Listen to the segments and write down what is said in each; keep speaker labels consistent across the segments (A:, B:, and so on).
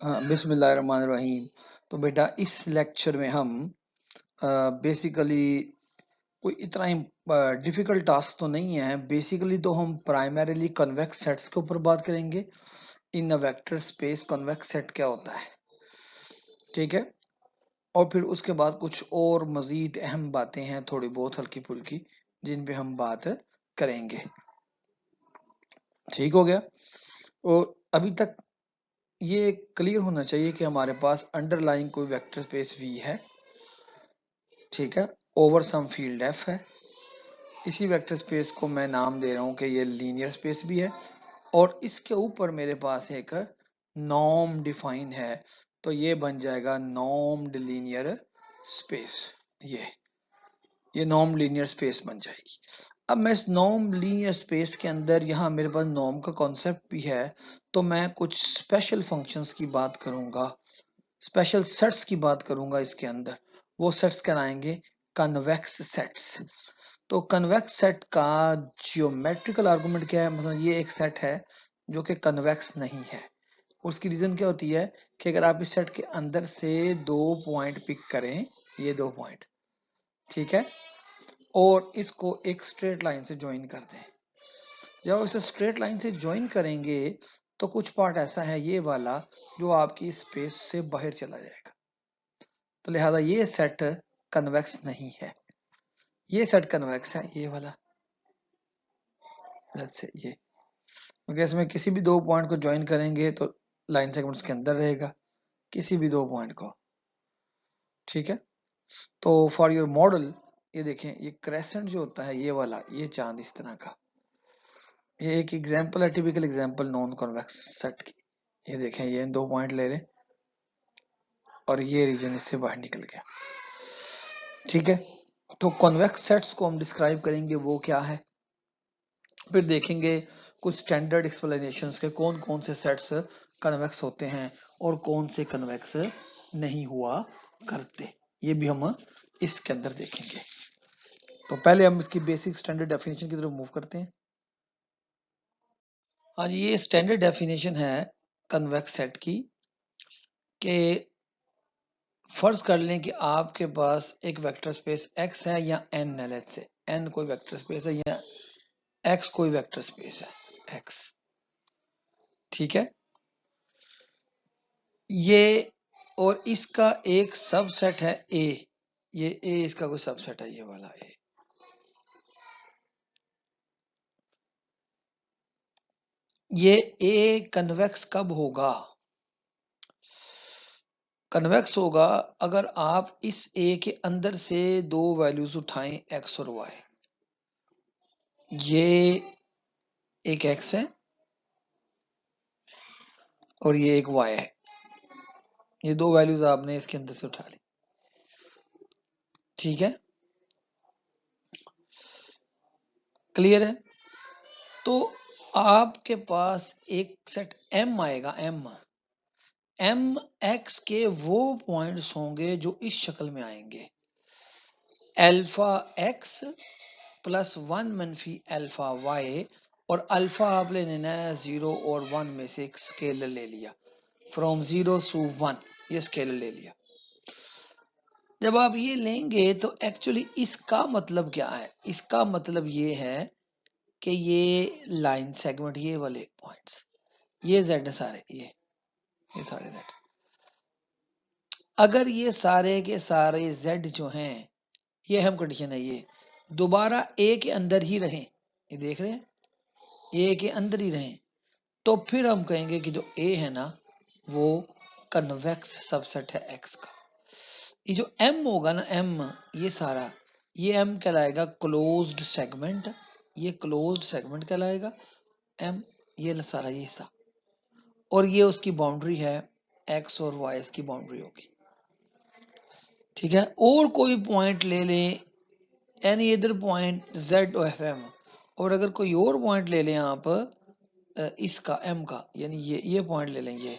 A: हाँ, बिस्मिल्लाहिर्रहमानिर्रहीम। तो बेटा इस लेक्चर में हम बेसिकली कोई इतना ही डिफिकल्ट टास्क तो नहीं है। बेसिकली तो हम प्राइमरीली कन्वेक्स सेट्स के ऊपर बात करेंगे। In a vector space convex set क्या होता है, ठीक है। और फिर उसके बाद कुछ और मजीद अहम बातें हैं, थोड़ी बहुत हल्की फुल्की, जिन पे हम बात करेंगे। ठीक हो गया। और अभी तक ये क्लियर होना चाहिए कि हमारे पास अंडरलाइंग कोई वेक्टर स्पेस वी है, ठीक है, ओवर सम फील्ड एफ है। इसी वेक्टर स्पेस को मैं नाम दे रहा हूं कि ये लीनियर स्पेस भी है, और इसके ऊपर मेरे पास एक नॉर्म डिफाइन है, तो ये बन जाएगा नॉर्म्ड लीनियर स्पेस। ये नॉर्म लीनियर स्पेस बन जाएगी। अब मैं इस नॉर्म लीनियर स्पेस के अंदर, यहाँ मेरे पास नॉर्म का कॉन्सेप्ट भी है, तो मैं कुछ स्पेशल फंक्शंस की बात करूंगा, स्पेशल सेट्स की बात करूंगा इसके अंदर। वो सेट्स कहलाएंगे कन्वेक्स सेट्स। तो कन्वेक्स सेट का जियोमेट्रिकल आर्गुमेंट क्या है, मतलब ये एक सेट है जो कि कन्वेक्स नहीं है। उसकी रीजन क्या होती है कि अगर आप इस सेट के अंदर से दो पॉइंट पिक करें, ये दो पॉइंट, ठीक है, और इसको एक स्ट्रेट लाइन से ज्वाइन कर दें, जब इसे स्ट्रेट लाइन से ज्वाइन करेंगे तो कुछ पार्ट ऐसा है ये वाला जो आपकी स्पेस से बाहर चला जाएगा। तो लिहाजा ये सेट कन्वेक्स नहीं है। ये सेट कन्वेक्स है, ये वाला, ये, क्योंकि इसमें किसी भी दो पॉइंट को ज्वाइन करेंगे तो लाइन सेगमेंट्स के अंदर रहेगा, किसी भी दो पॉइंट को, ठीक है। तो फॉर योर मॉडल, ये देखें, ये क्रेसेंट जो होता है ये वाला, ये चांद इस तरह का, ये एक एग्जांपल है, typical example non convex set की। ये देखें, ये दो पॉइंट ले लें और ये रीजन इससे बाहर निकल गया, ठीक है। तो कन्वेक्स सेट्स को हम डिस्क्राइब करेंगे वो क्या है, फिर देखेंगे कुछ स्टैंडर्ड एक्सप्लेनेशंस के कौन कौन से सेट्स कन्वेक्स होते हैं और कौन से कन्वेक्स नहीं हुआ करते, ये भी हम इसके अंदर देखेंगे। तो पहले हम इसकी बेसिक स्टैंडर्ड डेफिनेशन की तरफ मूव करते हैं। हाँ जी, ये स्टैंडर्ड डेफिनेशन है कन्वेक्स सेट की, कि फर्ज कर लें कि आपके पास एक वेक्टर स्पेस x है या n है, लेट्स से n कोई वेक्टर स्पेस है या x कोई वेक्टर स्पेस है x, ठीक है। ये और इसका एक सबसेट है a, ये a इसका कोई सबसेट है, ये वाला a। ये a कन्वेक्स कब होगा? कन्वेक्स होगा अगर आप इस a के अंदर से दो वैल्यूज उठाएं x और y। ये एक x है और ये एक y है, ये दो वैल्यूज आपने इसके अंदर से उठा ली, ठीक है, क्लियर है। तो आपके पास एक सेट m आएगा, m x के वो पॉइंट्स होंगे जो इस शक्ल में आएंगे, अल्फा x प्लस 1 मनफी अल्फा y, और अल्फा आपने लेना है 0 और 1 में से एक स्केलर ले लिया, फ्रॉम 0 टू 1 ये स्केलर ले लिया। जब आप ये लेंगे तो एक्चुअली इसका मतलब क्या है, इसका मतलब ये है कि ये लाइन सेगमेंट, ये वाले पॉइंट्स, ये z सारे, ये सारे z, अगर ये सारे के सारे z जो हैं, ये हम कंडीशन है, ये दोबारा a के अंदर ही रहें, ये देख रहे हैं, a के अंदर ही रहें, तो फिर हम कहेंगे कि जो a है ना वो कन्वेक्स सबसेट है x का। ये जो m होगा ना, m, ये सारा, ये m कहलाएगा क्लोज्ड सेगमेंट, ये क्लोज्ड सेगमेंट कहलाएगा m, ये सारा ये हिस्सा, और ये उसकी बाउंड्री है, x और y इसकी बाउंड्री होगी, ठीक है। और कोई पॉइंट ले लें, एनी अदर पॉइंट z और fm, और अगर कोई और पॉइंट ले लें आप इसका m का, यानी ये पॉइंट ले लेंगे,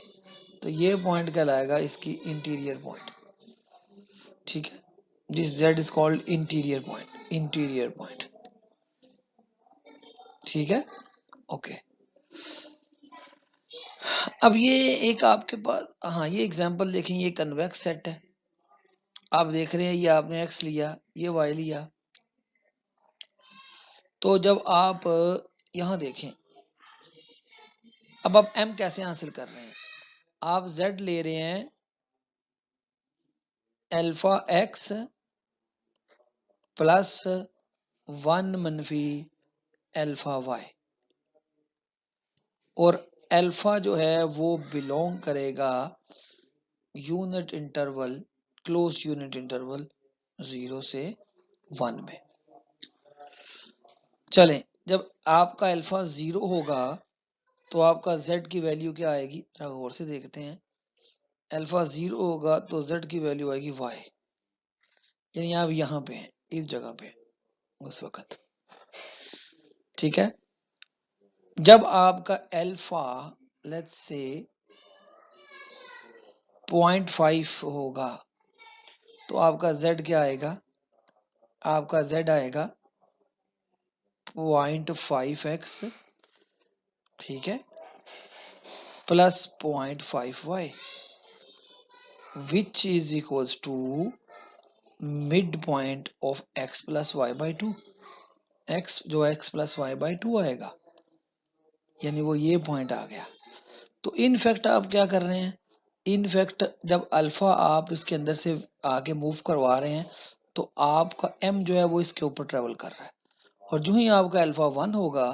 A: तो ये पॉइंट कहलाएगा इसकी इंटीरियर पॉइंट, ठीक है। This z is called interior point, interior point, ठीक है, ओके। अब ये एक आपके पास, हाँ ये एग्जांपल देखें, ये कन्वेक्स सेट है। आप देख रहे हैं ये आपने x लिया, ये y लिया। तो जब आप यहां देखें, अब आप m कैसे हासिल कर रहे हैं, आप z ले रहे हैं अल्फा x प्लस 1 मनफी अल्फा y, और अल्फा जो है वो बिलोंग करेगा unit interval, close unit interval 0 से 1 में। चलें, जब आपका अल्फा 0 होगा तो आपका z की वैल्यू क्या आएगी, जरा गौर से देखते हैं। अल्फा 0 होगा तो z की वैल्यू आएगी y, यानी आप यहाँ पे हैं, इस जगह पे उस वक्त। ठीक है, जब आपका अल्फा लेट्स से 0.5 होगा तो आपका z क्या आएगा, आपका z आएगा 0.5x, ठीक है, plus 0.5y, which is equals to midpoint of x plus y by two. x जो x plus y by two आएगा, यानी वो ये पॉइंट आ गया। तो इनफैक्ट आप क्या कर रहे हैं, इनफैक्ट जब अल्फा आप इसके अंदर से आगे मूव करवा रहे हैं तो आपका m जो है वो इसके ऊपर ट्रेवल कर रहा है, और जो ही आपका अल्फा 1 होगा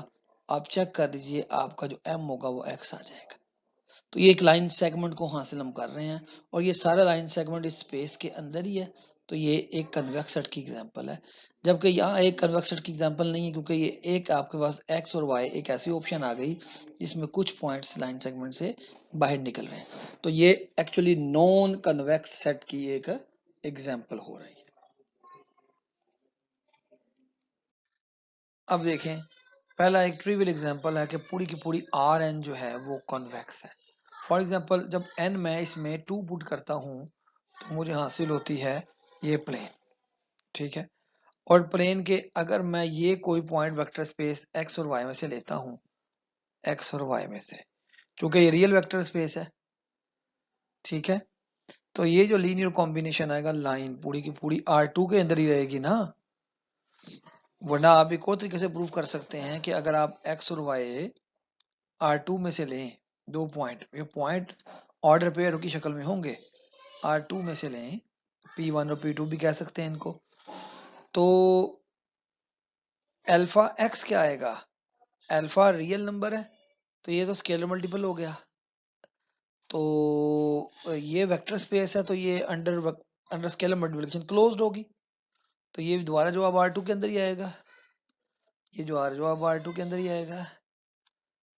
A: आप चेक कर दीजिए आपका जो m होगा वो x आ जाएगा। तो ये एक लाइन सेगमेंट को हासिल हम कर रहे हैं, और ये सारा लाइन सेगमेंट इस स्पेस के अंदर ही है। तो ये एक कन्वेक्स सेट की एग्जांपल है, जबकि यहाँ एक कन्वेक्स सेट की एग्जांपल नहीं है, क्योंकि ये एक आपके पास x और y एक ऐसी ऑप्शन आ गई जिसमें कुछ पॉइंट्स लाइन सेगमेंट से बाहर निकल रहे हैं। तो ये एक्चुअली नॉन कन्वेक्स सेट की एक एग्जांपल हो रही है। अब देखें, पहला एक ट्रिवियल एग्जांपल है कि पूरी की पूरी आर एन जो है वो कॉन्वेक्स है। फॉर एग्जांपल जब एन मैं इसमें 2 पुट करता हूं तो मुझे हासिल होती है ये प्लेन, ठीक है। और प्लेन के अगर मैं ये कोई पॉइंट वेक्टर स्पेस एक्स और वाई में से लेता हूं, एक्स और वाई में से, क्योंकि ये रियल वेक्टर स्पेस है, ठीक है, तो ये जो लीनियर कॉम्बिनेशन आएगा लाइन पूरी की पूरी R2 के अंदर ही रहेगी ना। वरना आप एक और तरीके से प्रूव कर सकते हैं कि अगर आप एक्स और वाई R2 में से लें, दो पॉइंट, ये पॉइंट ऑर्डर पेयर की शक्ल में होंगे, R2 में से लें, P1 और P2 भी कह सकते हैं इनको, तो अल्फा एक्स क्या आएगा, अल्फा रियल नंबर है तो ये तो स्केलर मल्टीपल हो गया, तो ये वेक्टर स्पेस है तो ये अंडर स्केलर मल्टीप्लिकेशन क्लोज्ड होगी, तो ये दोबारा जवाब R2 के अंदर ही आएगा, ये जवाब R2 के अंदर ही आएगा।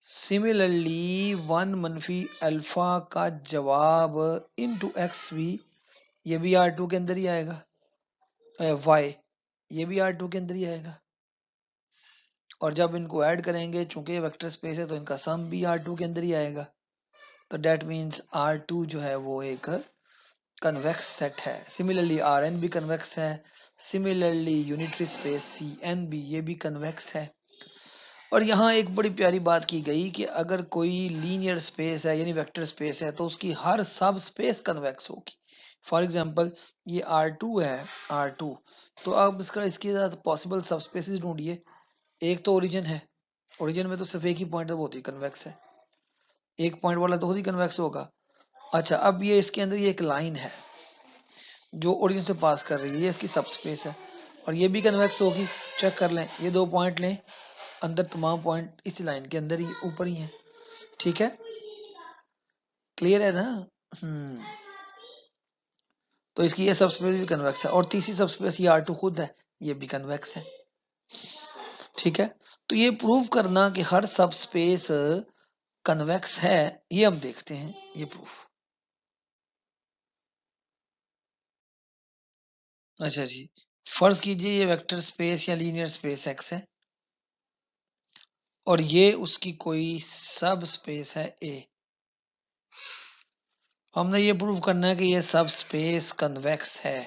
A: सिमिलरली 1 मनफी अल्फा का जवाब इनटू एक्स भी, ये भी R2 के अंदर ही आएगा, वाई ये भी R2 के अंदर ही आएगा, और जब इनको ऐड करेंगे चूंकि ये वेक्टर स्पेस है तो इनका सम भी R2 के अंदर ही आएगा। तो डेट मीन्स R2 जो है वो एक कन्वेक्स सेट है। सिमिलरली Rn भी कन्वेक्स है, सिमिलरली यूनिटरी स्पेस Cn भी ये भी कन्वेक्स है। और यहाँ एक बड़ी प्यारी बात की गई कि अगर कोई लीनियर स्पेस है यानी वेक्टर स्पेस है तो उसकी हर सब स्पेस कन्वेक्स होगी। फॉर एग्जांपल ये R2 है, R2, तो आप इसके साथ पॉसिबल सब स्पेसेस ढूंढिए। एक तो ओरिजिन है, ओरिजिन में तो सिर्फ एक ही पॉइंट है वो ही कन्वेक्स है, एक पॉइंट वाला तो खुद ही कन्वेक्स होगा। अच्छा, अब ये इसके अंदर ये एक लाइन है जो ओरिजिन से पास कर रही है, ये इसकी सब स्पेस है और ये भी कन्वेक्स होगी। चेक कर लें, ये दो पॉइंट लें, अंदर तमाम पॉइंट इस लाइन के अंदर ही ऊपर ही है, ठीक है, क्लियर है ना। हम्म, तो इसकी ये सब स्पेस भी कन्वेक्स है, और तीसरी सब स्पेस ये R2 खुद है, ये भी कन्वेक्स है, ठीक है। तो ये प्रूव करना कि हर सब स्पेस कन्वेक्स है, ये हम देखते हैं ये प्रूफ। अच्छा जी, फर्ज कीजिए ये वेक्टर स्पेस या लीनियर स्पेस एक्स है और ये उसकी कोई सब स्पेस है ए। हमने ये प्रूव करना है कि ये सब स्पेस कन्वेक्स है।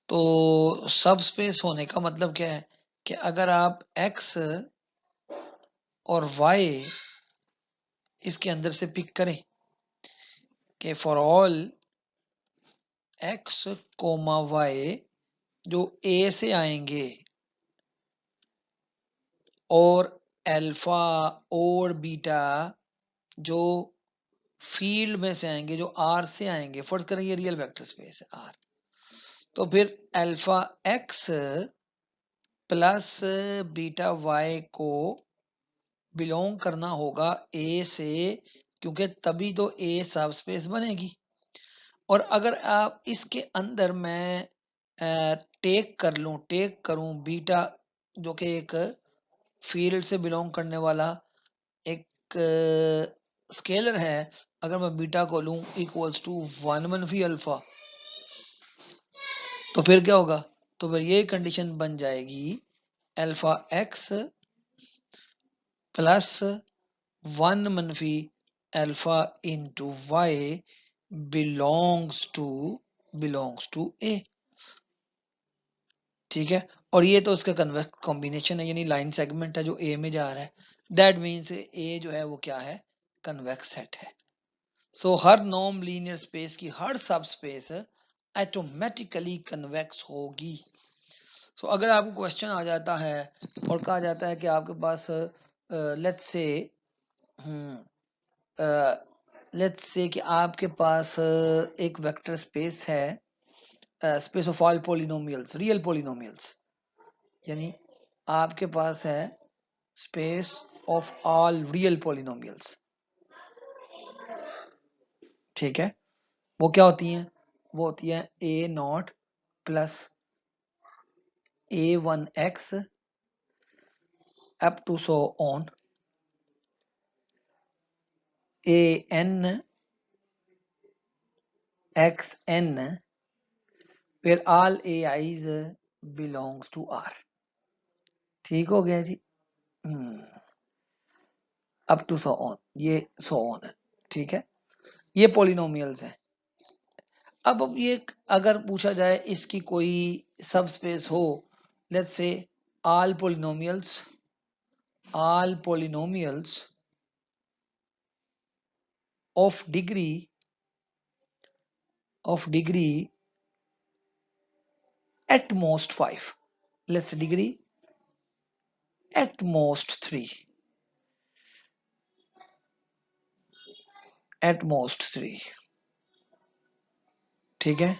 A: तो सब स्पेस होने का मतलब क्या है कि अगर आप x और y इसके अंदर से पिक करें कि for all x comma y जो ए से आएंगे और अल्फा और बीटा जो फील्ड में से आएंगे, जो आर से आएंगे, फर्ज करें ये रियल वेक्टर स्पेस है आर, तो फिर alpha x plus beta y को बिलोंग करना होगा ए से, क्योंकि तभी तो ए सब स्पेस बनेगी। और अगर आप इसके अंदर मैं टेक करूं बीटा जो कि एक फील्ड से बिलोंग करने वाला एक स्केलर है, अगर मैं बीटा को लूं इक्वल्स टू 1 अल्फा, तो फिर क्या होगा, तो फिर ये कंडीशन बन जाएगी alpha x plus 1 alpha into y belongs to A. ठीक है, और ये तो उसका कन्वेक्स कॉम्बिनेशन है, यानी लाइन सेगमेंट है जो ए में जा रहा है। दैट मीन्स ए जो है वो क्या है, कन्वेक्स सेट है। सो हर नॉन लीनियर स्पेस की हर सब स्पेस ऑटोमेटिकली कन्वेक्स होगी। सो अगर आपको क्वेश्चन आ जाता है और कहा जाता है कि आपके पास लेट्स से कि आपके पास एक वेक्टर स्पेस है, space of all polynomials, real polynomials, यानी आपके पास है space of all real polynomials. ठीक है, वो क्या होती हैं, वो होती है a naught plus a1x up to so on an xn where all ai's belongs to R। ठीक हो गया जी। अप टू सो ऑन, ये सो ऑन है। ठीक है, ये पॉलिनोमियल्स हैं। अब ये अगर पूछा जाए इसकी कोई सब स्पेस हो, let's say all polynomials of degree at most 5, let's say degree at most 3, at most 3। ठीक है,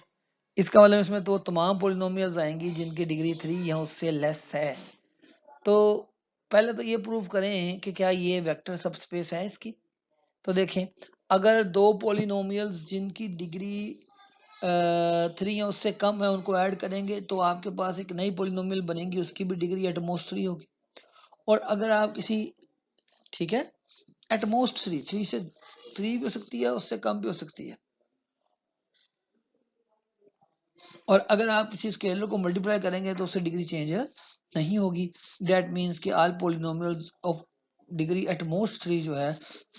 A: इसका मतलब इसमें तो तमाम पोलिनोमियल्स आएंगी जिनकी डिग्री 3 या उससे लेस है। तो पहले तो ये प्रूव करें कि क्या ये वेक्टर सबस्पेस है इसकी। तो देखें, अगर दो पोलिनोमियल्स जिनकी डिग्री 3 या उससे कम है उनको ऐड करेंगे तो आपके पास एक नई पोलिनोमियल बनेगी, उसकी भी डिग्री एटमोस्ट 3 होगी। और अगर आप किसी, ठीक है, एटमोस्ट 3 से 3 भी हो सकती है, उससे कम भी हो सकती है। और अगर आप किसी स्केलर को मल्टीप्लाई करेंगे तो उससे डिग्री चेंज नहीं होगी। दैट मीन्स कि all polynomials of degree at most 3 जो है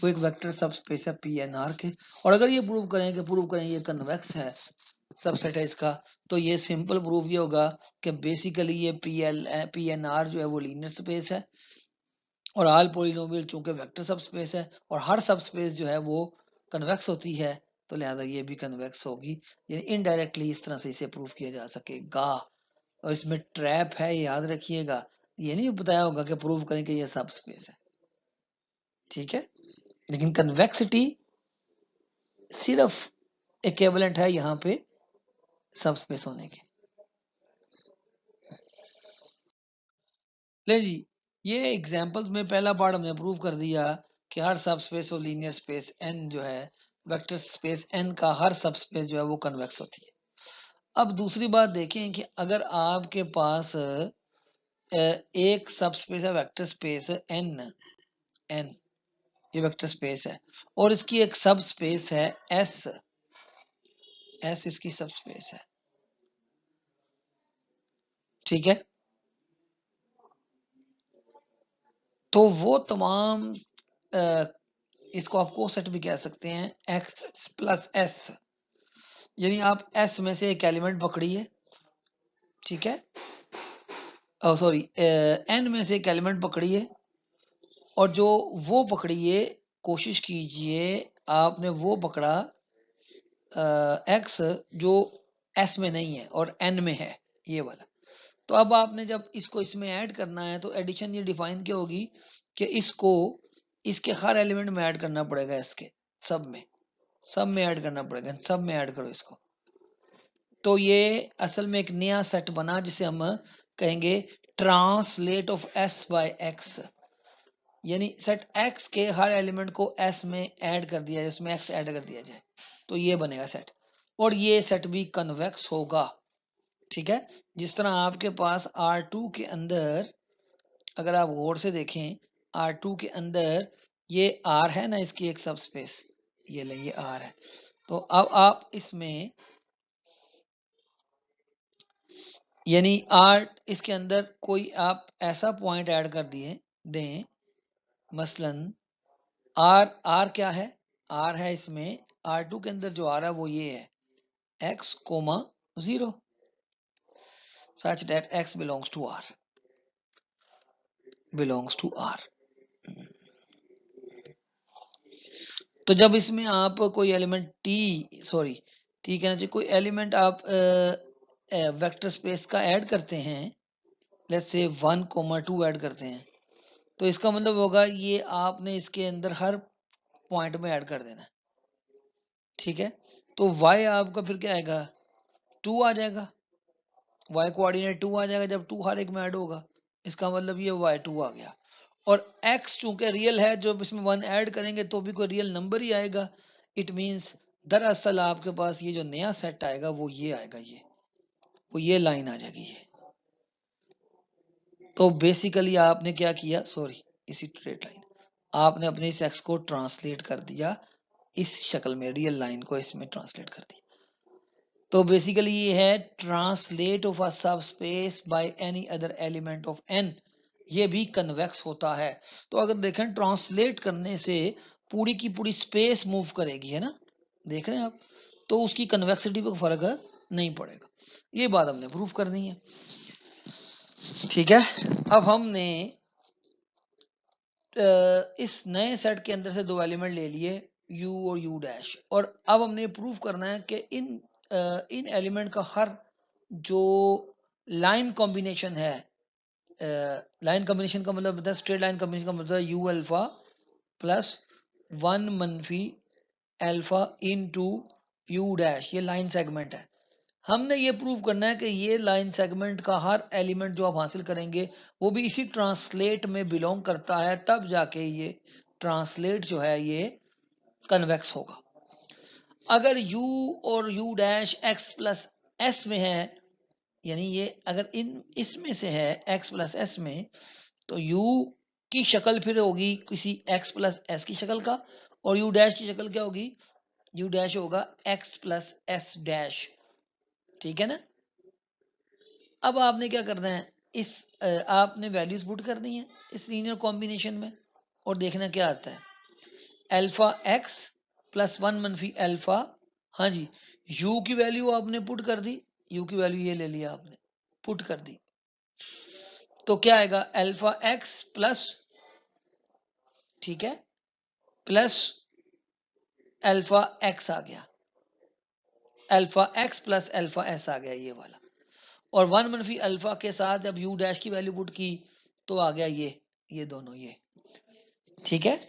A: वो एक वेक्टर सबस्पेस है पीएनआर के। और अगर ये प्रूव करें ये कन्वेक्स है, सबसेट है इसका, तो ये सिंपल प्रूफ ये होगा कि बेसिकली ये पीएनआर जो है वो लीनियर स्पेस है और ऑल पॉलिनोमियल चूंकि वेक्टर सबस्पेस है और हर सबस्पेस जो है वो कन्वेक्स होती है, तो लिहाजा ये भी कन्वेक्स होगी। यानी इनडायरेक्टली इस तरह से इसे प्रूव किया जा सकेगा। और इसमें ट्रैप है, याद रखिएगा, ये नहीं बताया होगा कि प्रूव करें कि ये सब स्पेस है। ठीक है, लेकिन कन्वेक्सिटी सिर्फ इक्विवेलेंट है यहाँ पे सब स्पेस होने के। ले जी, ये एग्जांपल्स में पहला पार्ट हमने प्रूव कर दिया कि हर सब स्पेस और लीनियर स्पेस एन जो है, वेक्टर स्पेस एन का हर सब स्पेस जो है वो कन्वेक्स होती है। अब दूसरी बात देखें कि अगर आपके पास एक सब स्पेस है, वेक्टर स्पेस एन, एन ये वेक्टर स्पेस है, और इसकी एक सब स्पेस है एस, एस इसकी सब स्पेस है। ठीक है, तो वो तमाम इसको आप कोसेट भी कह सकते हैं, एक्स प्लस एस, यानी आप एस में से एक एलिमेंट पकड़िए, ठीक है, सॉरी एन में से एक एलिमेंट पकड़िए और जो वो पकड़िए कोशिश कीजिए आपने वो पकड़ा एक्स जो एस में नहीं है और एन में है, ये वाला। तो अब आपने जब इसको इसमें ऐड करना है तो एडिशन ये डिफाइन क्या होगी कि इसको इसके हर एलिमेंट में ऐड करना पड़ेगा, इसके सब में ऐड करना पड़ेगा, सब में ऐड करो इसको। तो ये असल में एक नया सेट बना जिसे हम कहेंगे translate of S by x, यानी सेट एक्स के हर एलिमेंट को एस में ऐड कर दिया जाए, उसमें एक्स ऐड कर दिया जाए, तो ये बनेगा सेट। और ये सेट भी कन्वेक्स होगा, ठीक है। जिस तरह आपके पास R2 के अंदर, अगर आप गौर से देखें, R2 के अंदर ये R है ना, इसकी एक सब स्पेस, ये ले ये R है। तो अब आप इसमें यानी R इसके अंदर कोई आप ऐसा पॉइंट ऐड कर दिए दें, मसलन R क्या है, R है इसमें R2 के अंदर जो आ रहा है वो ये है x, 0 such that x belongs to R, तो जब इसमें आप कोई एलिमेंट टी कहना चाहिए, कोई एलिमेंट आप वेक्टर स्पेस का ऐड करते हैं, लेट्स से 1, 2 ऐड करते हैं, तो इसका मतलब होगा ये आपने इसके अंदर हर पॉइंट में ऐड कर देना है, ठीक है। तो y आपका फिर क्या आएगा, 2 आ जाएगा, y कोऑर्डिनेट 2 आ जाएगा जब 2 हर एक में ऐड होगा, इसका मतलब ये y2 आ गया। और x चूंकि रियल है, जब इसमें 1 ऐड करेंगे तो भी कोई रियल नंबर ही आएगा। इट मींस दरअसल आपके पास ये जो नया सेट आएगा वो ये आएगा, ये लाइन आ जाएगी ये। तो बेसिकली आपने क्या किया, इसी स्ट्रेट लाइन आपने अपने इस x को ट्रांसलेट कर दिया इस शक्ल में, रियल लाइन को इसमें ट्रांसलेट कर दिया। तो बेसिकली ये है ट्रांसलेट ऑफ अ सब space by any other element of n, ये भी कन्वेक्स होता है। तो अगर देखें ट्रांसलेट करने से पूरी की पूरी स्पेस मूव करेगी, है ना, देख रहे हैं आप, तो उसकी कन्वेक्सिटी पे फर्क नहीं पड़ेगा। ये बात हमने प्रूफ करनी है, ठीक है। अब हमने इस नए सेट के अंदर से दो एलिमेंट ले लिए u और u', और अब हमने प्रूफ करना है कि इन एलिमेंट का हर जो लाइन कॉम्बिनेशन है, लाइन कॉम्बिनेशन का मतलब होता है, स्ट्रेट लाइन कॉम्बिनेशन का मतलब u अल्फा प्लस 1 मनफी अल्फा इनटू u', ये लाइन सेगमेंट है। हमने ये प्रूव करना है कि ये लाइन सेगमेंट का हर एलिमेंट जो आप हासिल करेंगे वो भी इसी ट्रांसलेट में बिलोंग करता है, तब जाके ये ट्रांसलेट जो है ये कन्वेक्स होगा। अगर u और u' x प्लस s में है, यानी ये अगर इसमें से है x प्लस s में, तो u की शक्ल फिर होगी किसी x प्लस s की शक्ल का, और u' की शक्ल क्या होगी, u' होगा x प्लस s', ठीक है ना। अब आपने क्या करना है, इस आपने वैल्यूज पुट करनी है इस लीनियर कॉम्बिनेशन में और देखना क्या आता है। अल्फा एक्स प्लस 1 मनफी अल्फा, हाँ जी, u की वैल्यू आपने पुट कर दी, u की वैल्यू ये ले लिया आपने, पुट कर दी, तो क्या आएगा अल्फा एक्स प्लस, ठीक है, प्लस अल्फा एक्स आ गया, alpha x plus alpha s आ गया ये वाला, और 1 मनफी अल्फा के साथ जब u' की वैल्यू पुट की तो आ गया ये दोनों ये, ठीक है।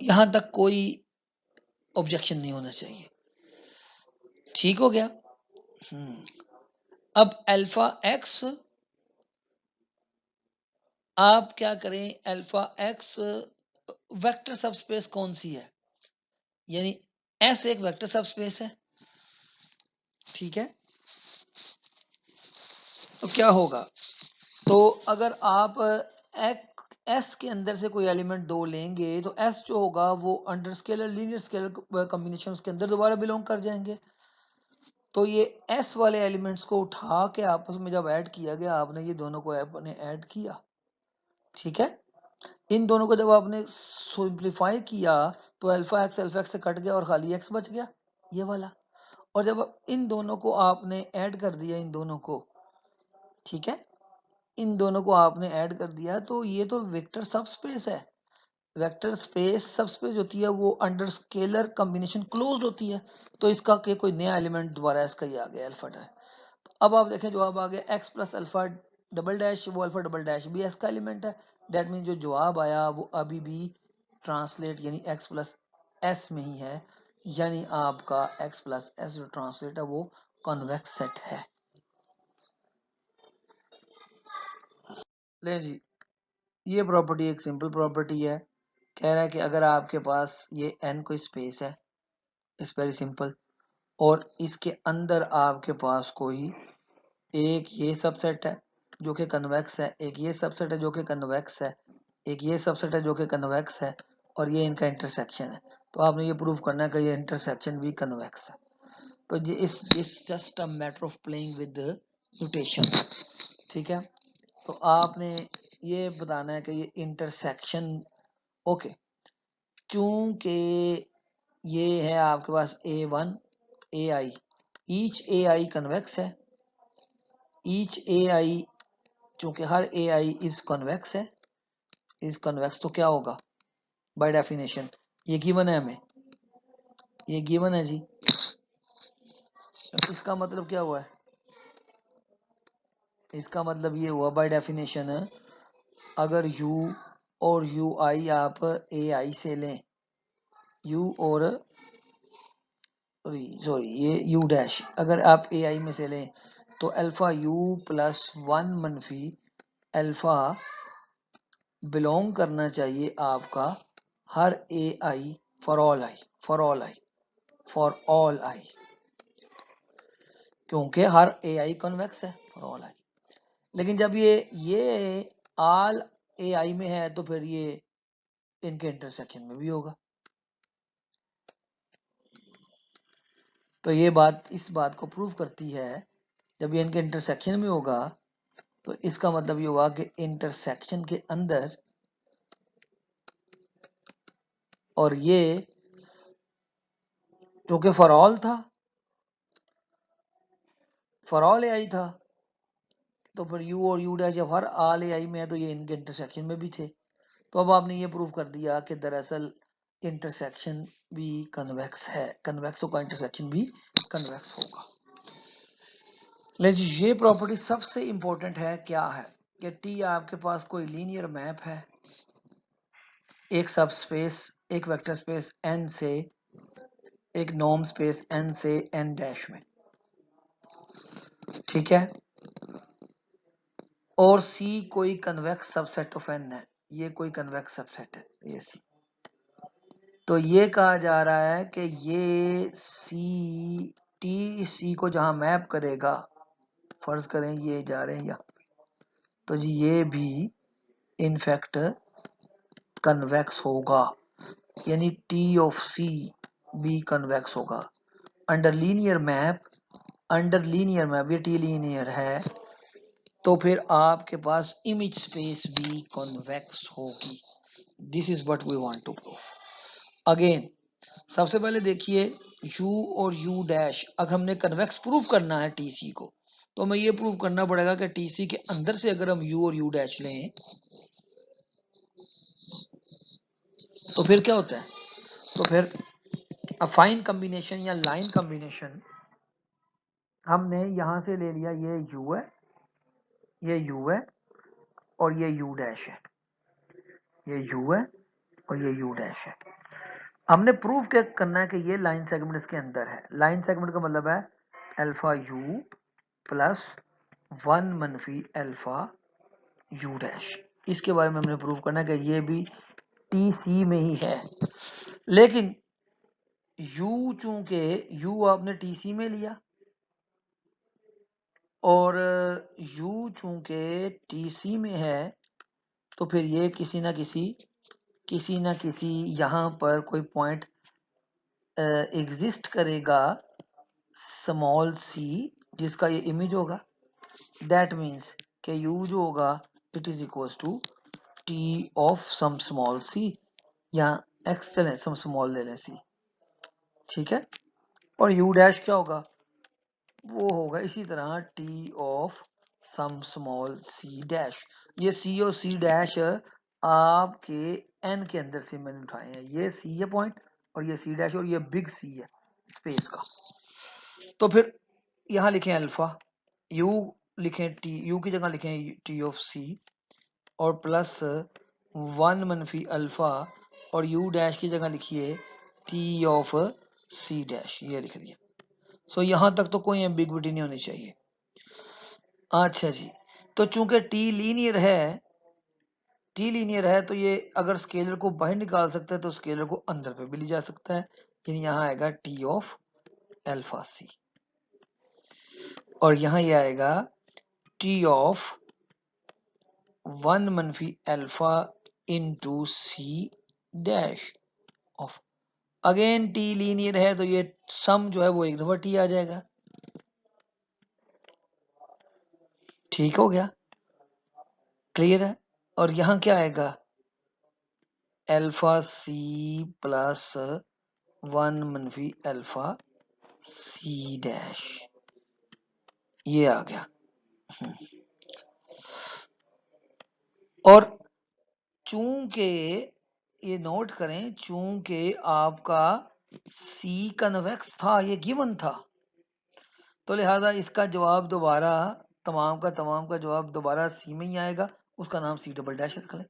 A: यहां तक कोई ऑब्जेक्शन नहीं होना चाहिए, ठीक हो गया। अब अल्फा एक्स आप क्या करें, अल्फा एक्स वेक्टर सबस्पेस कौन सी है, यानी एस एक वेक्टर सबस्पेस है, ठीक है। तो क्या होगा, तो अगर आप एस के अंदर से कोई एलिमेंट दो लेंगे तो एस जो होगा वो under scalar linear scalar combination के अंदर दोबारा बिलोंग कर जाएंगे। तो ये एस वाले एलिमेंट्स को उठा के आपस में जब ऐड किया गया, आपने ये दोनों को आपने ऐड किया, ठीक है। इन दोनों को जब आपने सिंप्लीफाई किया तो अल्फा एक्स से कट गया और खाली एक्स बच गया ये वाला, और जब इन दोनों को आपने ऐड कर दिया, इन दोनों को, ठीक है, इन दोनों को आपने ऐड कर दिया तो ये तो वेक्टर सबस्पेस है। वेक्टर स्पेस सबस्पेस होती है वो अंडर स्केलर कॉम्बिनेशन क्लोज्ड होती है। तो इसका के कोई नया एलिमेंट दोबारा इसका ही आ गया अल्फा डैश। अब आप देखें जवाब आ गया x plus alpha double dash, वो अल्फा डबल डैश भी एस का एलिमेंट है। दैट मीन जो जवाब आया वो अभी भी ट्रांसलेट यानी एक्स प्लस एस में ही है, यानी आपका एक्स प्लस एस जो ट्रांसलेट है वो कॉन्वेक्स सेट है। ले जी, ये प्रॉपर्टी एक सिंपल प्रॉपर्टी है। कह रहा है कि अगर आपके पास ये n कोई स्पेस है, इट्स वेरी सिंपल, और इसके अंदर आपके पास कोई एक ये सबसेट है जो कि कन्वेक्स है, एक ये सबसेट है जो कि कन्वेक्स है, एक ये सबसेट है जो कि कन्वेक्स है, और ये इनका इंटरसेक्शन है। तो आपने ये प्रूव करना है कि ये इंटरसेक्शन भी कन्वेक्स है। तो ये इस just a matter of playing with notation, ठीक है। तो आपने ये बताना है कि ये इंटरसेक्शन, ओके, चूंकि ये है आपके पास A1 AI, each AI convex है, ईच AI चूंकि हर AI इज कन्वेक्स है, इज कन्वेक्स, तो क्या होगा बाय डेफिनेशन, ये गिवन है हमें, ये गिवन है जी। इसका मतलब क्या हुआ है, इसका मतलब ये हुआ बाय डेफिनेशन अगर U और UI आप AI से लें, U और सॉरी ये U डैश अगर आप AI में से लें तो अल्फा U प्लस 1 मनफी अल्फा बिलोंग करना चाहिए आपका हर AI for all I, for all I, for all I, क्योंकि हर AI कॉन्वेक्स है फॉर ऑल आई। लेकिन जब ये ऑल AI में है तो फिर ये इनके इंटरसेक्शन में भी होगा। तो ये बात इस बात को प्रूव करती है, जब ये इनके इंटरसेक्शन में होगा तो इसका मतलब ये हुआ कि इंटरसेक्शन के अंदर, और ये जो कि फॉर ऑल था, फॉर ऑल AI था, तो फिर U और U डैश जब हर ऑल AI में है तो ये इनके इंटरसेक्शन में भी थे। तो अब आपने ये प्रूव कर दिया कि दरअसल इंटरसेक्शन भी कन्वेक्स है, कन्वेक्स का इंटरसेक्शन भी कन्वेक्स होगा। लेकिन ये प्रॉपर्टी सबसे इंपॉर्टेंट है, क्या है कि टी आपके पास कोई लीनियर मैप है एक सब स्पेस, एक वेक्टर स्पेस n से, एक नॉर्म स्पेस n से n डैश में, ठीक है, और C कोई कन्वेक्स सबसेट ऑफ n है, ये कोई कन्वेक्स सबसेट है ये C। तो ये कहा जा रहा है कि ये C टी C को जहां मैप करेगा, फर्ज करें ये जा रहे हैं यहाँ, तो जी ये भी इनफैक्ट कन्वेक्स होगा, यानी T ऑफ C भी कन्वेक्स होगा under linear map. Under linear map ये T लीनियर है तो फिर आपके पास इमेज स्पेस भी कॉन्वेक्स होगी। This is what we want to prove. Again सबसे पहले देखिए U और U डैश, अगर हमने कन्वेक्स प्रूव करना है TC को तो हमें ये प्रूव करना पड़ेगा कि TC के अंदर से अगर हम U और U डैश लें तो फिर क्या होता है, तो फिर अफाइन कॉम्बिनेशन या लाइन कॉम्बिनेशन, हमने यहां से ले लिया, ये U है, ये U है, और ये U डैश है, ये U है और ये U डैश है। हमने प्रूव क्या करना है कि ये लाइन सेगमेंट इसके अंदर है। लाइन सेगमेंट का मतलब है अल्फा U प्लस 1 मनफी अल्फा U डैश। इसके बारे में हमने प्रूव करना है कि ये भी TC में ही है। लेकिन U चूंकि U आपने TC में लिया और U चूंकि TC में है तो फिर ये किसी ना किसी यहाँ पर कोई पॉइंट एग्जिस्ट करेगा स्मॉल c जिसका ये इमेज होगा। दैट मीन्स कि U जो होगा it is equal to T of some small c, यहाँ x चले सम स्मॉल ले लें c, ठीक है, और U डैश क्या होगा, वो होगा इसी तरह T of some small c dash. ये सी और सी डैश आपके एन के अंदर से मैंने उठाए हैं। ये सी है पॉइंट और ये सी डैश और ये बिग सी है स्पेस का। तो फिर यहाँ लिखें अल्फा, यू लिखें टी, यू की जगह लिखें टी ऑफ सी और प्लस 1 मनफी अल्फा और यू डैश की जगह लिखिए टी ऑफ सी डैश, ये लिख दिया। सो यहाँ तक तो कोई एम्बिग्विटी नहीं होनी चाहिए। अच्छा जी, तो चूंकि टी लीनियर है तो ये अगर स्केलर को बाहर निकाल सकता है तो स्केलर को अंदर पे भी ले जा सकता है। यानी यहाँ आएगा टी ऑफ अल्फा सी और यहाँ ये आएगा टी ऑफ 1 मनफी alpha into c dash of. Again T linear है तो ये सम जो है वो एक दफा टी आ जाएगा। ठीक हो गया, क्लियर है। और यहाँ क्या आएगा, अल्फा सी प्लस 1 मनफी अल्फा सी डैश, ये आ गया। और चूंकि ये नोट करें, चूंकि आपका सी कन्वेक्स था, ये गिवन था, तो लिहाजा इसका जवाब दोबारा तमाम का जवाब दोबारा सी में ही आएगा। उसका नाम सी डबल डैश रख लें।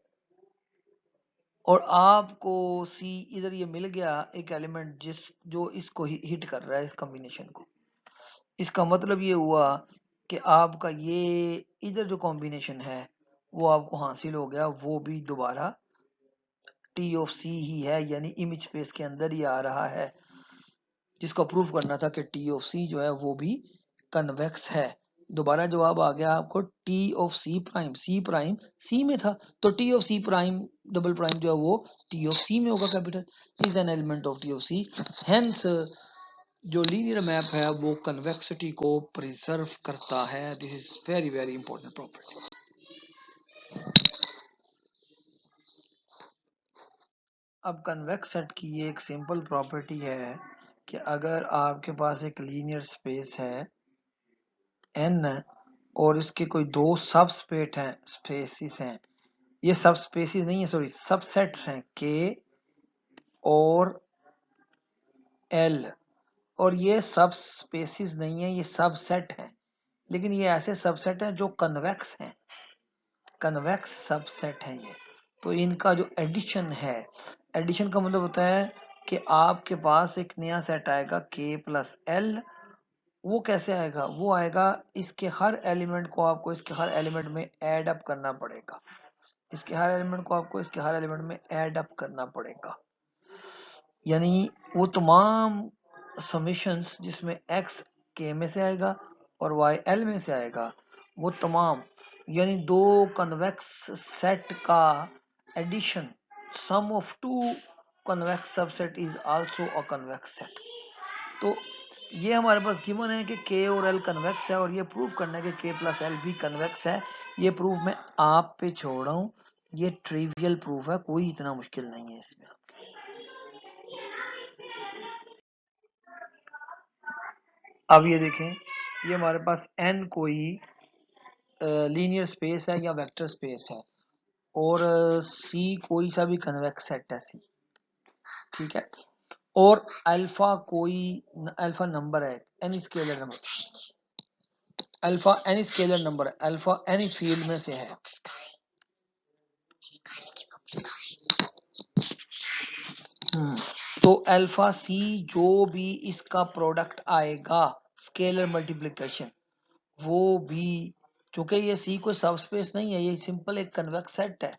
A: और आपको सी इधर ये मिल गया एक एलिमेंट जो इसको हिट कर रहा है, इस कॉम्बिनेशन को। इसका मतलब ये हुआ कि आपका ये इधर जो कॉम्बिनेशन है वो आपको हासिल हो गया, वो भी दोबारा टी ऑफ सी ही है, यानी इमेज स्पेस के अंदर ही आ रहा है, जिसको प्रूव करना था कि टी ऑफ सी जो है वो भी कन्वेक्स है। दोबारा जवाब आ गया आपको T of c prime c में था, तो T of c prime double prime जो है वो टी ऑफ सी में होगा, capital is an element of T of c. Hence जो लीनियर मैप है वो कन्वेक्सिटी को प्रिजर्व करता है। This is very very important property. अब कन्वेक्स सेट की ये एक सिंपल प्रॉपर्टी है कि अगर आपके पास एक लीनियर स्पेस है n और इसके कोई दो सब स्पेसिस हैं, ये सब स्पेसिस नहीं है, सॉरी सबसेट्स हैं k और l, और ये सब स्पेसिस नहीं है, ये सबसेट हैं, लेकिन ये ऐसे सबसेट हैं जो कन्वेक्स हैं, कन्वेक्स सबसेट हैं ये। तो इनका जो एडिशन है, एडिशन का मतलब होता है कि आपके पास एक नया सेट आएगा k प्लस l। वो कैसे आएगा, वो आएगा इसके हर एलिमेंट को आपको इसके हर एलिमेंट में ऐड अप करना पड़ेगा, इसके हर एलिमेंट को आपको इसके हर एलिमेंट में ऐड अप करना पड़ेगा। यानी वो तमाम समेशंस जिसमें x k में से आएगा और y l में से आएगा, वो तमाम, यानी दो कन्वेक्स सेट का addition, sum of two convex subset is also a convex set. तो ये हमारे पास गिवन है कि k और l कन्वेक्स है और ये प्रूव करना है कि k प्लस l भी कन्वेक्स है। ये प्रूफ मैं आप पे छोड़ रहा हूँ, ये ट्रिवियल प्रूफ है, कोई इतना मुश्किल नहीं है इसमें। अब ये देखें, ये हमारे पास n कोई लीनियर स्पेस है या वेक्टर स्पेस है और c कोई सा भी कन्वेक्स सेट है c, ठीक है, और अल्फा कोई अल्फा नंबर है, any scalar number, alpha any scalar number है, अल्फा एनी फील्ड में से है। तो अल्फा सी जो भी इसका प्रोडक्ट आएगा स्केलर मल्टीप्लिकेशन, वो भी, क्योंकि ये सी कोई सब स्पेस नहीं है, ये सिंपल एक कन्वेक्स सेट है,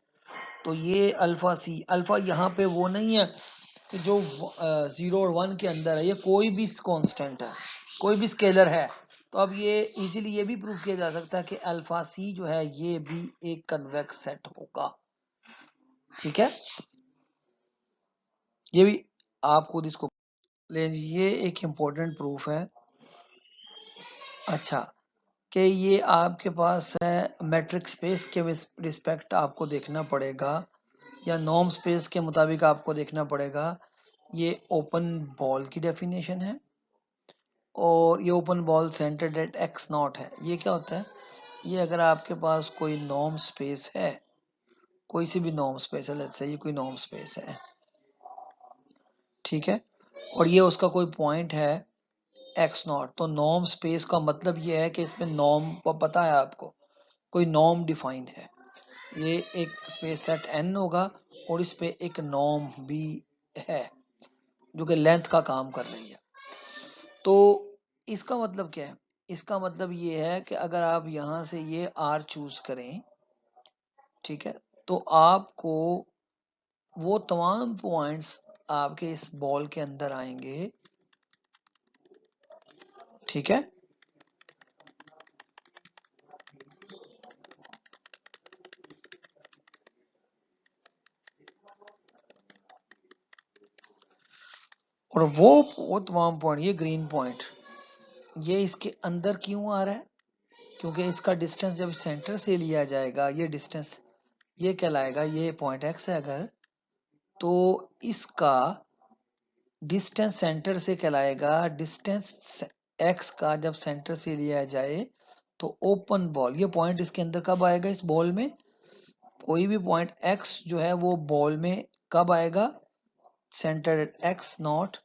A: तो ये अल्फा सी, अल्फा यहाँ पे वो नहीं है कि जो 0 और 1 के अंदर है, ये कोई भी कांस्टेंट है, कोई भी स्केलर है। तो अब ये इजीली ये भी प्रूव किया जा सकता है कि अल्फा सी जो है ये भी एक कन्वेक्स सेट होगा, ठीक है। ये भी आप खुद इसको ले, ये एक इम्पोर्टेंट प्रूफ है। अच्छा, कि ये आपके पास है मैट्रिक स्पेस के रिस्पेक्ट आपको देखना पड़ेगा या नॉर्म स्पेस के मुताबिक आपको देखना पड़ेगा। ये ओपन बॉल की डेफिनेशन है और ये open ball centred at x naught है। ये क्या होता है, ये अगर आपके पास कोई नॉर्म स्पेस है, कोई सी भी नॉर्म स्पेस है, लेट्स से ये कोई नॉर्म स्पेस है, ठीक है, और ये उसका कोई पॉइंट है एक्स नॉट, तो नॉर्म स्पेस का मतलब ये है कि इसमें नॉर्म पता है आपको, कोई नॉर्म डिफाइंड है। ये एक स्पेस सेट n होगा और इस पे एक नॉर्म भी है जो कि लेंथ का काम कर रही है। तो इसका मतलब क्या है? इसका मतलब ये है कि अगर आप यहां से ये r चूज करें, ठीक है, तो आपको वो तमाम पॉइंट्स आपके इस बॉल के अंदर आएंगे, ठीक है, और वो तमाम पॉइंट, ये ग्रीन पॉइंट ये इसके अंदर क्यों आ रहा है? क्योंकि इसका डिस्टेंस जब सेंटर से लिया जाएगा, ये डिस्टेंस ये कहलाएगा, ये पॉइंट x है अगर, तो इसका डिस्टेंस सेंटर से कहलाएगा, डिस्टेंस x का जब सेंटर से लिया जाए तो ओपन बॉल, ये पॉइंट इसके अंदर कब आएगा? इस बॉल में कोई भी पॉइंट x जो है वो बॉल में कब आएगा? Centre at x not,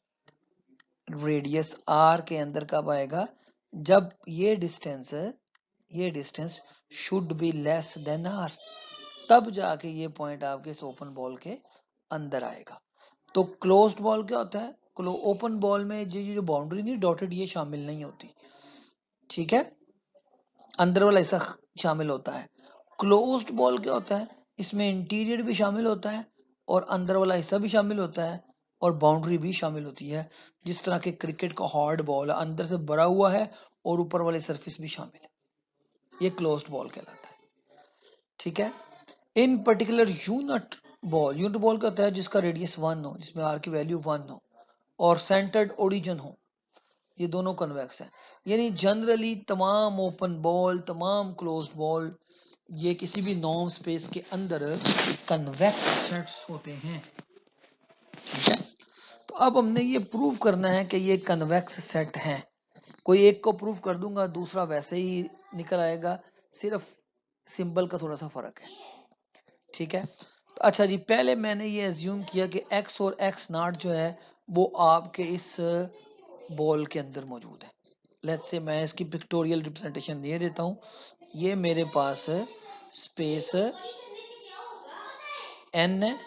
A: radius r के अंदर कब आएगा? जब ये distance should be less than r, तब जाके ये पॉइंट आपके इस ओपन बॉल के अंदर आएगा। तो क्लोज्ड बॉल क्या होता है? ओपन बॉल में जो बाउंड्री नहीं डॉटेड, ये शामिल नहीं होती, ठीक है, अंदर वाला हिस्सा शामिल होता है। क्लोज्ड बॉल क्या होता है? इसमें इंटीरियर भी शामिल होता है और अंदर वाला हिस्सा भी शामिल होता है और बाउंड्री भी शामिल होती है। जिस तरह के क्रिकेट का हार्ड बॉल अंदर से भरा हुआ है और ऊपर वाली सरफेस भी शामिल है, ये क्लोज्ड बॉल कहलाता है, ठीक है। इन पर्टिकुलर यूनिट बॉल का होता है जिसका रेडियस 1 हो, जिसमें आर की वैल्यू 1 हो और सेंटर्ड ओरिजिन हो, ये दोनों कन्वेक्स हैं। यानी जनरली तमाम ओपन बॉल, तमाम क्लोज्ड बॉल, ये किसी भी नॉर्म स्पेस के अंदर कन्वेक्स सेट्स होते हैं, ठीक है। तो अब हमने ये प्रूव करना है कि ये कन्वेक्स सेट हैं। कोई एक को प्रूव कर दूंगा, दूसरा वैसे ही निकल आएगा, सिर्फ सिंबल का थोड़ा सा फर्क है, ठीक है। तो अच्छा जी, पहले मैंने ये एज्यूम किया कि x और x नॉट जो है वो आपके इस बॉल के अंदर मौजूद है। लेट्स से मैं इसकी पिक्टोरियल रिप्रेजेंटेशन दे देता हूँ। ये मेरे पास स्पेस n है,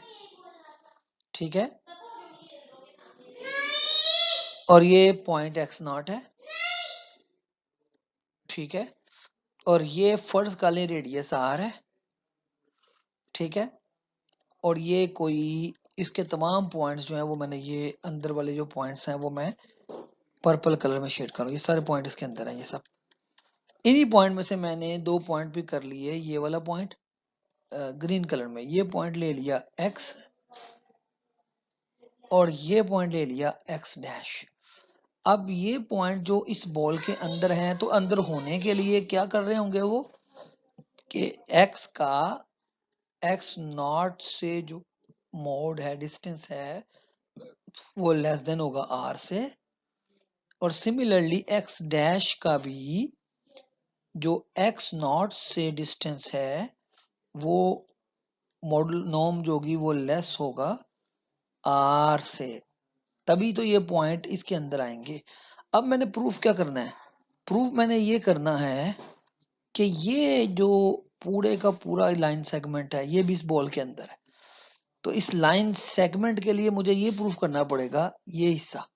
A: ठीक है, और ये पॉइंट x नॉट है, ठीक है, और ये फर्ज का ले रेडियस r है, ठीक है, और ये कोई इसके तमाम पॉइंट्स जो है वो मैंने ये अंदर वाले जो पॉइंट्स हैं वो मैं पर्पल कलर में शेड करूँ, ये सारे पॉइंट इसके अंदर हैं, ये सब इन्हीं पॉइंट में से मैंने दो पॉइंट भी कर लिए। ये वाला पॉइंट ग्रीन कलर में, ये पॉइंट ले लिया x और ये पॉइंट ले लिया x डैश। अब ये पॉइंट जो इस बॉल के अंदर है, तो अंदर होने के लिए क्या कर रहे होंगे वो कि x का x नॉट से जो मोड है, डिस्टेंस है, वो लेस देन होगा r से, और सिमिलरली x डैश का भी जो x नॉट से डिस्टेंस है वो मॉडल नॉर्म जो होगी वो लेस होगा r से, तभी तो ये पॉइंट इसके अंदर आएंगे। अब मैंने प्रूफ क्या करना है? प्रूफ मैंने ये करना है कि ये जो पूरे का पूरा लाइन सेगमेंट है ये भी इस बॉल के अंदर है, तो इस लाइन सेगमेंट के लिए मुझे ये प्रूफ करना पड़ेगा, ये हिस्सा,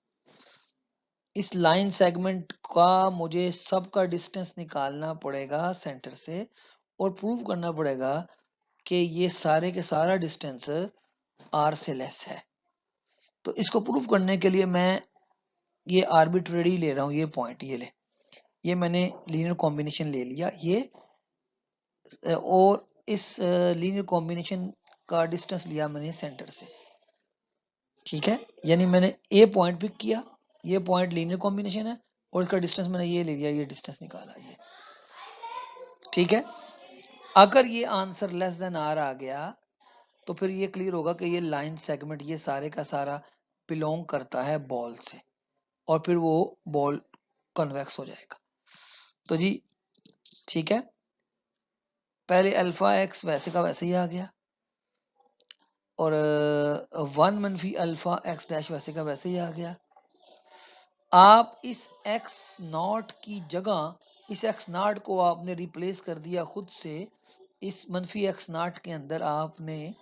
A: इस लाइन सेगमेंट का मुझे सबका डिस्टेंस निकालना पड़ेगा सेंटर से और प्रूव करना पड़ेगा कि ये सारे के सारा डिस्टेंस r से लेस है। तो इसको प्रूव करने के लिए मैं ये आर्बिट्रेरी ले रहा हूँ, ये पॉइंट ये मैंने लीनियर कॉम्बिनेशन ले लिया ये, और इस लीनियर कॉम्बिनेशन का डिस्टेंस लिया मैंने सेंटर से, ठीक है। यानी मैंने ए पॉइंट पिक किया, ये पॉइंट लीनियर कॉम्बिनेशन है और इसका डिस्टेंस मैंने ये ले लिया, ये डिस्टेंस निकाला ये, ठीक है। अगर ये आंसर लेस देन आर आ गया तो फिर ये क्लियर होगा कि ये लाइन सेगमेंट ये सारे का सारा बिलोंग करता है बॉल से और फिर वो बॉल कन्वेक्स हो जाएगा। तो जी ठीक है, पहले अल्फा एक्स वैसे का वैसे ही आ गया, और 1 मनफी अल्फा एक्स डैश वैसे का वैसे ही आ गया। आप इस एक्स नॉट की जगह इस एक्स नॉट को आपने रिप्लेस कर दिया खुद से, इस मनफी एक्स नॉट के अंदर आपने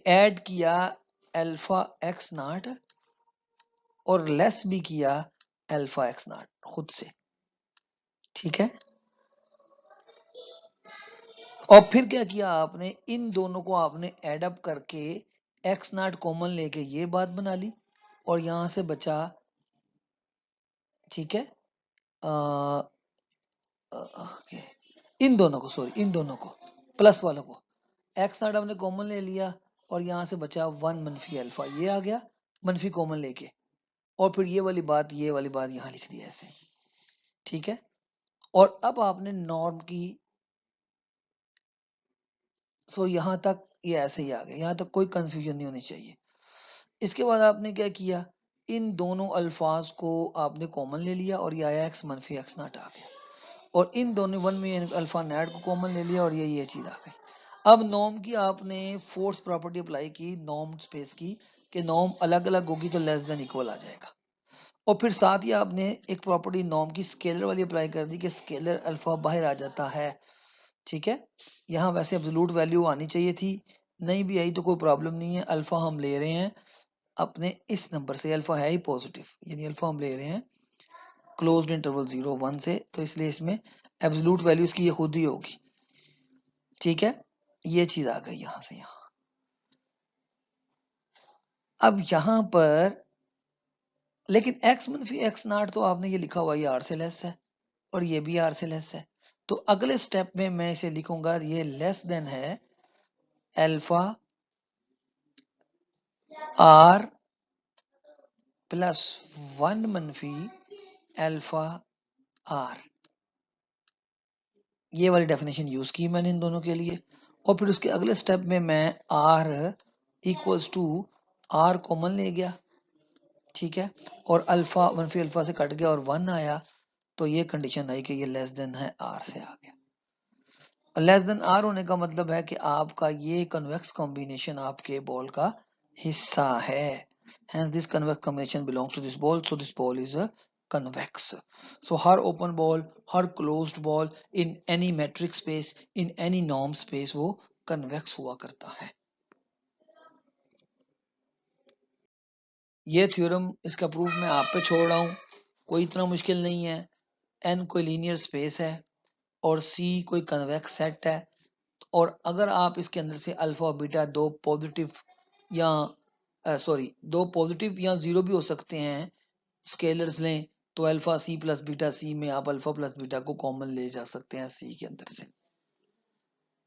A: ऐड किया अल्फा एक्स नॉट और लेस भी किया अल्फा एक्स नॉट खुद से, ठीक है। और फिर क्या किया आपने, इन दोनों को आपने एड अप करके एक्स नॉट कॉमन लेके ये बात बना ली, और यहां से बचा, ठीक है, इन दोनों को, सॉरी इन दोनों को, प्लस वालों को एक्स नॉट हमने कॉमन ले लिया, और यहां से बचा 1 मनफी अल्फा, ये आ गया मनफी कॉमन लेके, और फिर ये वाली बात यहां लिख दी ऐसे, ठीक है। और अब आपने नॉर्म की, सो यहां तक ये ऐसे ही आ गया, यहां तक कोई कंफ्यूजन नहीं होनी चाहिए। इसके बाद आपने क्या किया, इन दोनों अल्फाज को आपने कॉमन ले लिया और ये आया एक्स मनफी एक्स नॉट आ गया, और इन दोनों वन में अल्फा नेट को कॉमन ले लिया और ये चीज आ गई। अब नॉर्म की आपने फोर्स प्रॉपर्टी अप्लाई की नॉर्म स्पेस की, कि नॉर्म अलग अलग होगी तो लेस देन इक्वल आ जाएगा, और फिर साथ ही आपने एक प्रॉपर्टी नॉर्म की स्केलर वाली अप्लाई कर दी कि स्केलर अल्फा बाहर आ जाता है, ठीक है। यहाँ वैसे एब्सोल्यूट वैल्यू आनी चाहिए थी, नहीं भी आई तो कोई प्रॉब्लम नहीं है, अल्फा हम ले रहे हैं अपने इस नंबर से, अल्फा है ही पॉजिटिव, यानी अल्फा हम ले रहे हैं क्लोज्ड इंटरवल 0 1 से, तो इसलिए इसमें एब्सोल्यूट वैल्यू इसकी ये खुद ही होगी, ठीक है। ये चीज आ गई यहां से यहां। अब यहां पर लेकिन एक्स मनफी एक्स नॉट तो आपने ये लिखा हुआ ये आर से लेस है, और ये भी आर से लेस है, तो अगले स्टेप में मैं इसे लिखूंगा ये लेस देन है अल्फा आर प्लस 1 मनफी अल्फा आर, ये वाली डेफिनेशन यूज की मैंने इन दोनों के लिए। और फिर उसके अगले स्टेप में मैं R equals to R common ले गया, ठीक है, और अल्फा मनफी अल्फा से कट गया और 1 आया, तो ये कंडीशन आई कि ये लेस देन है आर से आ गया। लेस देन आर होने का मतलब है कि आपका ये कन्वेक्स कॉम्बिनेशन आपके बॉल का हिस्सा है, hence this convex combination belongs to this ball, so this ball is a convex. So her open ball, her closed ball in any metric space, in any norm space वो convex हुआ करता है। ये theorem, इसका proof मैं आप पे छोड़ रहा हूँ, कोई इतना मुश्किल नहीं है। n कोई लीनियर स्पेस है और c कोई कन्वेक्स सेट है, और अगर आप इसके अंदर से अल्फा और बीटा दो पॉजिटिव या दो पॉजिटिव या जीरो भी हो सकते हैं स्केलर्स लें, तो अल्फा सी प्लस बीटा सी में आप अल्फा प्लस बीटा को कॉमन ले जा सकते हैं सी के अंदर से,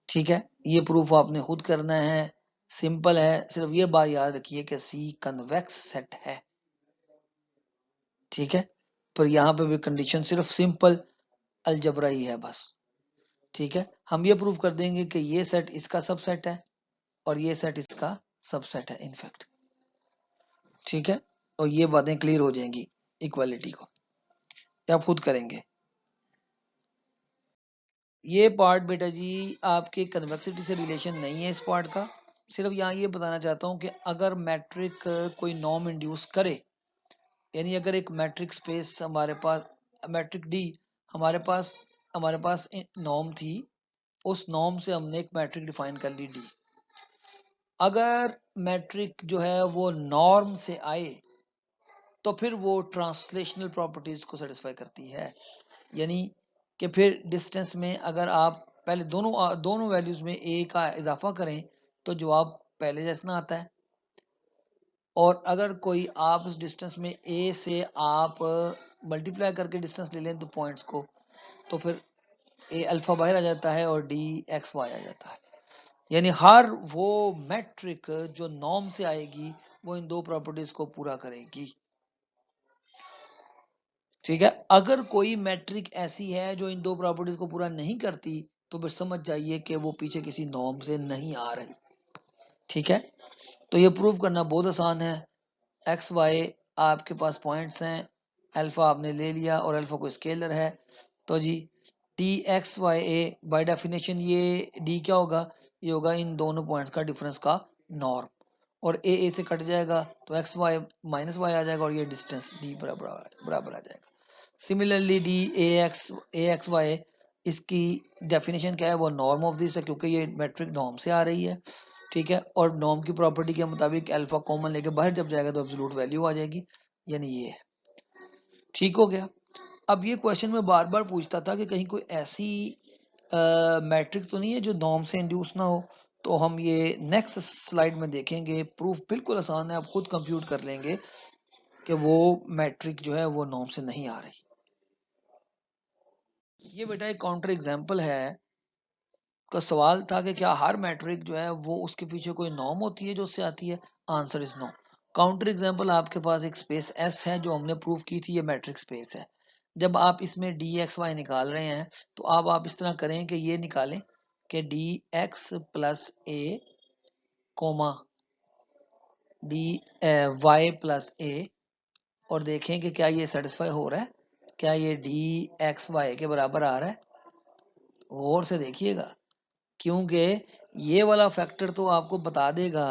A: ठीक है। ये प्रूफ आपने खुद करना है, सिंपल है, सिर्फ ये बात याद रखिए कि सी कन्वेक्स सेट है, ठीक है। पर यहाँ पे भी कंडीशन सिर्फ सिंपल अलजबरा ही है बस, ठीक है। हम ये प्रूव कर देंगे कि ये सेट इसका सबसेट है और ये सेट इसका सबसेट है इनफैक्ट, ठीक है। और ये बातें क्लियर हो जाएंगी इक्वालिटी को, ये आप खुद करेंगे। ये पार्ट बेटा जी आपके कन्वेक्सिटी से रिलेशन नहीं है इस पार्ट का, सिर्फ यहाँ ये बताना चाहता हूँ कि अगर मैट्रिक कोई नॉर्म इंड्यूस करे, यानी अगर एक मैट्रिक स्पेस हमारे पास, मैट्रिक डी हमारे पास नॉर्म थी, उस नॉर्म से हमने एक मैट्रिक डिफाइन कर ली डी, अगर मैट्रिक जो है वो नॉर्म से आए तो फिर वो ट्रांसलेशनल प्रॉपर्टीज को सेटिस्फाई करती है, यानी कि फिर डिस्टेंस में अगर आप पहले दोनों वैल्यूज में ए का इजाफा करें तो जवाब पहले जैसा आता है, और अगर कोई आप उस डिस्टेंस में ए से आप मल्टीप्लाई करके डिस्टेंस ले लें तो पॉइंट्स को, तो फिर ए अल्फा बाहर आ जाता है और डी एक्स वाई आ जाता है, यानी हर वो मैट्रिक जो नॉर्म से आएगी वो इन दो प्रॉपर्टीज को पूरा करेगी, ठीक है। अगर कोई मैट्रिक ऐसी है जो इन दो प्रॉपर्टीज को पूरा नहीं करती तो फिर समझ जाइए कि वो पीछे किसी नॉर्म से नहीं आ रही, ठीक है। तो ये प्रूव करना बहुत आसान है, एक्स वाई आपके पास पॉइंट्स हैं, अल्फा आपने ले लिया और अल्फा कोई स्केलर है, तो g d x y a by definition ये डी क्या होगा, ये होगा इन दोनों पॉइंट्स का डिफरेंस का नॉर्म, और ए से कट जाएगा तो एक्स वाई माइनस वाई आ जाएगा और ये डिस्टेंस डी बराबर आ जाएगा। Similarly d a x y, इसकी डेफिनेशन क्या है, वो नॉर्म ऑफ दिस है क्योंकि ये मेट्रिक नॉर्म से आ रही है, ठीक है, और नॉर्म की प्रॉपर्टी के मुताबिक अल्फा कॉमन लेके बाहर जब जाएगा तो एब्सोल्यूट वैल्यू आ जाएगी, यानी ये है। ठीक हो गया। अब ये क्वेश्चन में बार बार पूछता था कि कहीं कोई ऐसी मैट्रिक तो नहीं है जो नॉर्म से इंड्यूस ना हो, तो हम ये नेक्स्ट स्लाइड में देखेंगे। प्रूफ बिल्कुल आसान है, आप खुद कंप्यूट कर लेंगे कि वो मैट्रिक जो है वो नॉर्म से नहीं आ रही। ये बेटा एक काउंटर एग्जांपल है, का सवाल था कि क्या हर मैट्रिक जो है वो उसके पीछे कोई नॉर्म होती है जो उससे आती है, answer is no. Counter example आपके पास एक स्पेस एस है जो हमने प्रूव की थी, ये मैट्रिक स्पेस है। जब आप इसमें डी एक्स वाई निकाल रहे हैं तो आप इस तरह करें कि ये निकालें कि डी एक्स प्लस ए कोमा डी वाई प्लस ए, और देखें कि क्या ये सेटिस्फाई हो रहा है, क्या ये डी एक्स वाई के बराबर आ रहा है। गौर से देखिएगा, क्योंकि ये वाला फैक्टर तो आपको बता देगा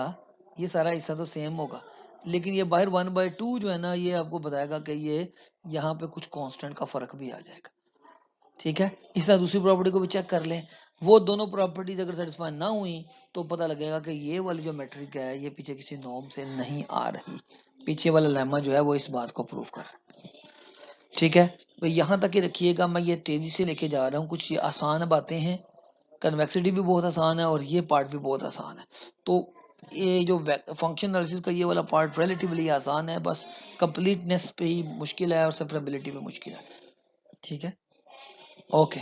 A: ये सारा हिस्सा तो सेम होगा, लेकिन ये बाहर 1/2 जो है ना, ये आपको बताएगा कि ये यहाँ पे कुछ कांस्टेंट का फर्क भी आ जाएगा। ठीक है, इस तरह दूसरी प्रॉपर्टी को भी चेक कर लें, वो दोनों प्रॉपर्टीज अगर सेटिस्फाई ना हुई तो पता लगेगा कि ये वाली जो मैट्रिक है ये पीछे किसी नॉर्म से नहीं आ रही। पीछे वाला लेमा जो है वो इस बात को प्रूव कर रहा है। ठीक है, तो यहाँ तक ही रखिएगा, मैं ये तेजी से लेके जा रहा हूँ, कुछ ये आसान बातें हैं, कन्वेक्सिटी भी बहुत आसान है और ये पार्ट भी बहुत आसान है। तो ये जो फंक्शन एनालिसिस का ये वाला पार्ट रिलेटिवली आसान है, बस कंप्लीटनेस पे ही मुश्किल है और सेपरेबिलिटी में मुश्किल है। ठीक है, ओके।